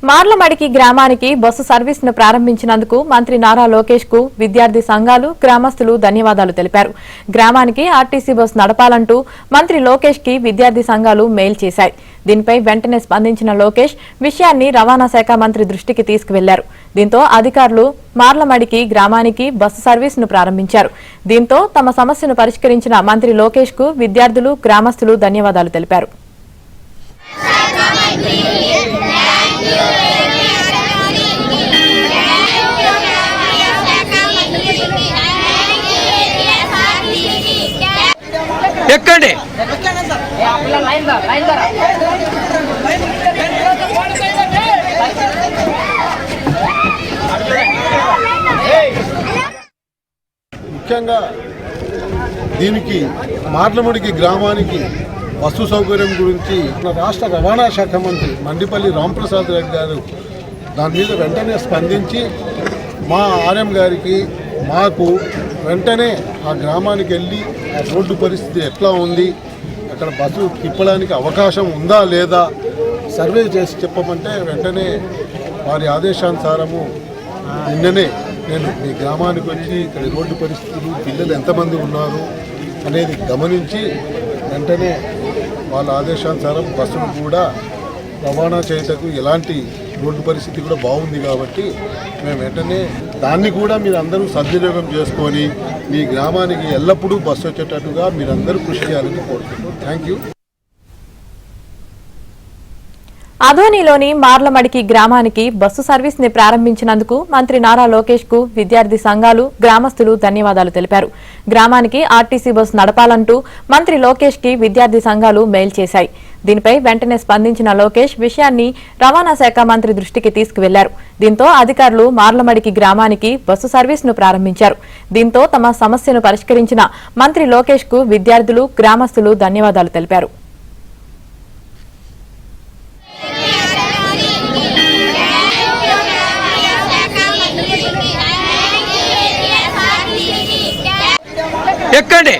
మార్లమడికి గ్రామానికి బస్సు సర్వీసును ప్రారంభించినందుకు మంత్రి నారా లోకేష్ కు విద్యార్థి సంఘాలు గ్రామస్తులు ధన్యవాదాలు తెలిపారు. గ్రామానికి ఆర్టీసీ బస్సు నడపాలంటూ మంత్రి లోకేష్ కి విద్యార్థి సంఘాలు మెయిల్ చేశాయి. దీనిపై వెంటనే స్పందించిన లోకేష్ విషయాన్ని రవాణా శాఖ మంత్రి దృష్టికి తీసుకువెళ్లారు. దీంతో అధికారులు మార్లమడికి గ్రామానికి బస్సు సర్వీసును ప్రారంభించారు. దీంతో తమ సమస్యను పరిష్కరించిన మంత్రి లోకేష్ కు విద్యార్థులు గ్రామస్తులు ధన్యవాదాలు తెలిపారు. ఎక్కండి ముఖ్యంగా దీనికి మార్లమడికి గ్రామానికి బస్సు సౌకర్యం గురించి రాష్ట్ర రవాణా శాఖ మంత్రి మండిపల్లి రాంప్రసాద్ రెడ్డి గారు దాని మీద వెంటనే స్పందించి మా ఆర్ఎం గారికి మాకు వెంటనే ఆ గ్రామానికి వెళ్ళి ఆ రోడ్డు పరిస్థితి ఎట్లా ఉంది, అక్కడ బస్సు తిప్పడానికి అవకాశం ఉందా లేదా సర్వే చేసి చెప్పమంటే వెంటనే వారి ఆదేశానుసారము నిన్ననే నేను మీ గ్రామానికి వచ్చి ఇక్కడ రోడ్డు పరిస్థితులు, పిల్లలు ఎంతమంది ఉన్నారు అనేది గమనించి వెంటనే వాళ్ళ ఆదేశానుసారం బస్సులు కూడా రవాణా చేయటకు ఎలాంటి రోడ్డు పరిస్థితి కూడా బాగుంది కాబట్టి మేము వెంటనే దాన్ని కూడా మీరు అందరూ సద్వినియోగం చేసుకొని మీ గ్రామానికి ఎల్లప్పుడూ బస్సు వచ్చేటట్టుగా మీరందరూ కృషి చేయాలని కోరుతున్నాం. Thank you. అధోనిలోని మార్లమడికి గ్రామానికి బస్సు సర్వీస్ ని ప్రారంభించినందుకు మంత్రి నారా లోకేష్ కు విద్యార్థి సంఘాలు గ్రామస్తులు ధన్యవాదాలు తెలిపారు. గ్రామానికి ఆర్టీసీ బస్సు నడపాలంటూ మంత్రి లోకేష్ కి విద్యార్థి సంఘాలు మెయిల్ చేశాయి. దీనిపై వెంటనే స్పందించిన లోకేష్ విషయాన్ని రవాణా శాఖ మంత్రి దృష్టికి తీసుకువెళ్లారు. దీంతో అధికారులు మార్లమడికి గ్రామానికి బస్సు సర్వీస్ ను ప్రారంభించారు. దీంతో తమ సమస్యను పరిష్కరించిన మంత్రి లోకేష్ కు విద్యార్థులు గ్రామస్తులు ధన్యవాదాలు తెలిపారు. ఎక్కండి